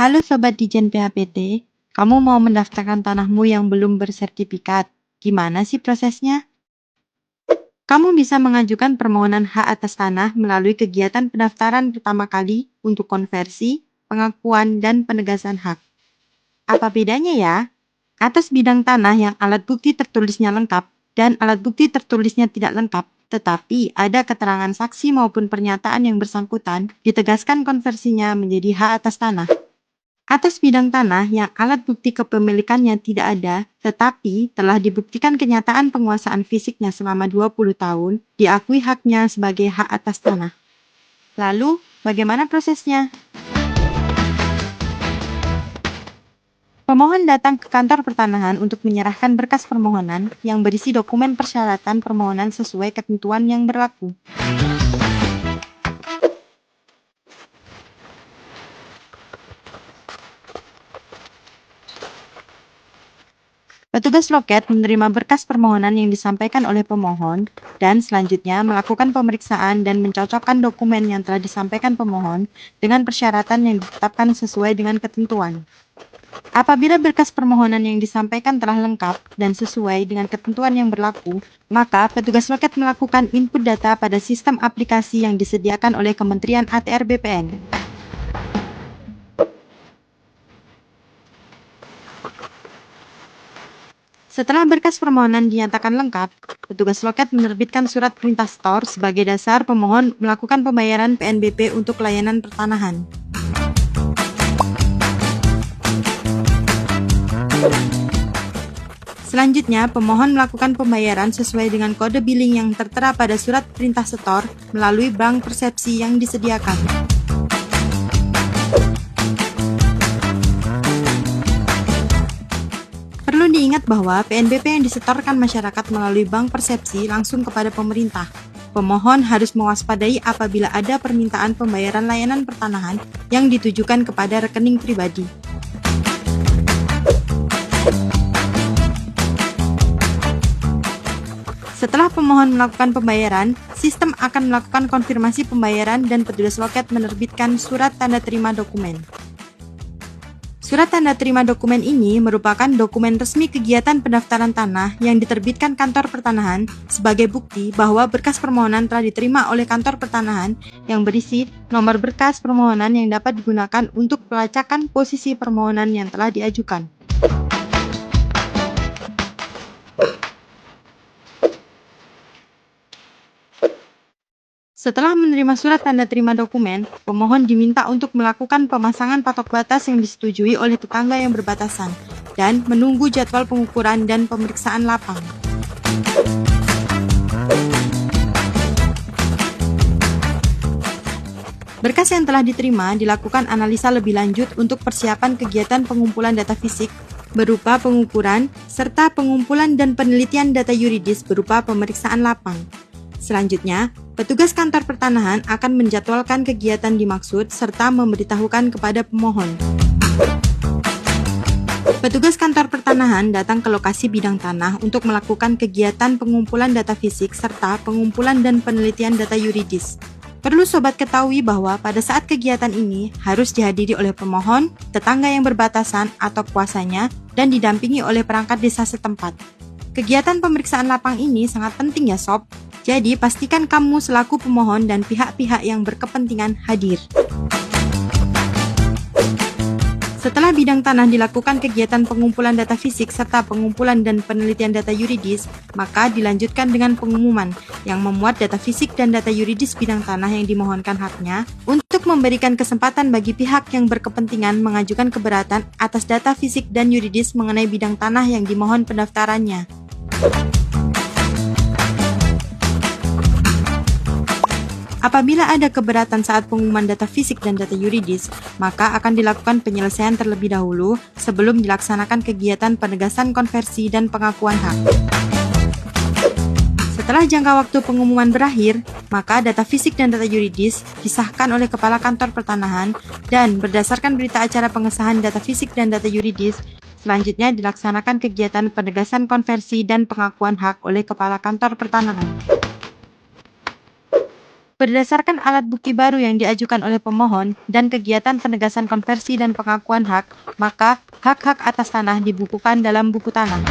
Halo Sobat Dijen PHPT, kamu mau mendaftarkan tanahmu yang belum bersertifikat. Gimana sih prosesnya? Kamu bisa mengajukan permohonan hak atas tanah melalui kegiatan pendaftaran pertama kali untuk konversi, pengakuan, dan penegasan hak. Apa bedanya ya? Atas bidang tanah yang alat bukti tertulisnya lengkap dan alat bukti tertulisnya tidak lengkap, tetapi ada keterangan saksi maupun pernyataan yang bersangkutan, ditegaskan konversinya menjadi hak atas tanah. Atas bidang tanah yang alat bukti kepemilikannya tidak ada, tetapi telah dibuktikan kenyataan penguasaan fisiknya selama 20 tahun, diakui haknya sebagai hak atas tanah. Lalu, bagaimana prosesnya? Pemohon datang ke kantor pertanahan untuk menyerahkan berkas permohonan yang berisi dokumen persyaratan permohonan sesuai ketentuan yang berlaku. Petugas loket menerima berkas permohonan yang disampaikan oleh pemohon dan selanjutnya melakukan pemeriksaan dan mencocokkan dokumen yang telah disampaikan pemohon dengan persyaratan yang ditetapkan sesuai dengan ketentuan. Apabila berkas permohonan yang disampaikan telah lengkap dan sesuai dengan ketentuan yang berlaku, maka petugas loket melakukan input data pada sistem aplikasi yang disediakan oleh Kementerian ATR BPN. Setelah berkas permohonan dinyatakan lengkap, petugas loket menerbitkan surat perintah setor sebagai dasar pemohon melakukan pembayaran PNBP untuk layanan pertanahan. Selanjutnya, pemohon melakukan pembayaran sesuai dengan kode billing yang tertera pada surat perintah setor melalui bank persepsi yang disediakan. Perlu diingat bahwa PNBP yang disetorkan masyarakat melalui bank persepsi langsung kepada pemerintah. Pemohon harus mewaspadai apabila ada permintaan pembayaran layanan pertanahan yang ditujukan kepada rekening pribadi. Setelah pemohon melakukan pembayaran, sistem akan melakukan konfirmasi pembayaran dan petugas loket menerbitkan surat tanda terima dokumen. Surat tanda terima dokumen ini merupakan dokumen resmi kegiatan pendaftaran tanah yang diterbitkan kantor pertanahan sebagai bukti bahwa berkas permohonan telah diterima oleh kantor pertanahan yang berisi nomor berkas permohonan yang dapat digunakan untuk pelacakan posisi permohonan yang telah diajukan. Setelah menerima surat tanda terima dokumen, pemohon diminta untuk melakukan pemasangan patok batas yang disetujui oleh tetangga yang berbatasan dan menunggu jadwal pengukuran dan pemeriksaan lapang. Berkas yang telah diterima dilakukan analisa lebih lanjut untuk persiapan kegiatan pengumpulan data fisik berupa pengukuran serta pengumpulan dan penelitian data yuridis berupa pemeriksaan lapang. Selanjutnya, petugas kantor pertanahan akan menjadwalkan kegiatan dimaksud serta memberitahukan kepada pemohon. Petugas kantor pertanahan datang ke lokasi bidang tanah untuk melakukan kegiatan pengumpulan data fisik serta pengumpulan dan penelitian data yuridis. Perlu sobat ketahui bahwa pada saat kegiatan ini harus dihadiri oleh pemohon, tetangga yang berbatasan atau kuasanya, dan didampingi oleh perangkat desa setempat. Kegiatan pemeriksaan lapang ini sangat penting ya sob. Jadi, pastikan kamu selaku pemohon dan pihak-pihak yang berkepentingan hadir. Setelah bidang tanah dilakukan kegiatan pengumpulan data fisik serta pengumpulan dan penelitian data yuridis, maka dilanjutkan dengan pengumuman yang memuat data fisik dan data yuridis bidang tanah yang dimohonkan haknya untuk memberikan kesempatan bagi pihak yang berkepentingan mengajukan keberatan atas data fisik dan yuridis mengenai bidang tanah yang dimohon pendaftarannya. Apabila ada keberatan saat pengumuman data fisik dan data yuridis, maka akan dilakukan penyelesaian terlebih dahulu sebelum dilaksanakan kegiatan penegasan konversi dan pengakuan hak. Setelah jangka waktu pengumuman berakhir, maka data fisik dan data yuridis disahkan oleh Kepala Kantor Pertanahan dan berdasarkan berita acara pengesahan data fisik dan data yuridis, selanjutnya dilaksanakan kegiatan penegasan konversi dan pengakuan hak oleh Kepala Kantor Pertanahan. Berdasarkan alat bukti baru yang diajukan oleh pemohon dan kegiatan penegasan konversi dan pengakuan hak, maka hak-hak atas tanah dibukukan dalam buku tanah.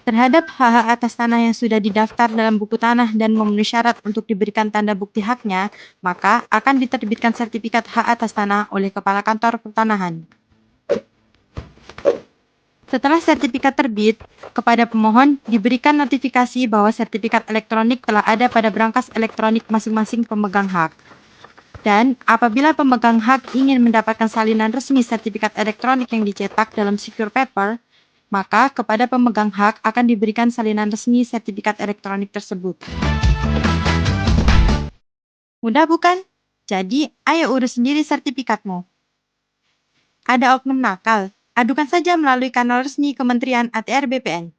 Terhadap hak-hak atas tanah yang sudah didaftar dalam buku tanah dan memenuhi syarat untuk diberikan tanda bukti haknya, maka akan diterbitkan sertifikat hak atas tanah oleh Kepala Kantor Pertanahan. Setelah sertifikat terbit, kepada pemohon diberikan notifikasi bahwa sertifikat elektronik telah ada pada berangkas elektronik masing-masing pemegang hak. Dan apabila pemegang hak ingin mendapatkan salinan resmi sertifikat elektronik yang dicetak dalam secure paper, maka kepada pemegang hak akan diberikan salinan resmi sertifikat elektronik tersebut. Mudah bukan? Jadi, ayo urus sendiri sertifikatmu. Ada oknum nakal? Adukan saja melalui kanal resmi Kementerian ATR BPN.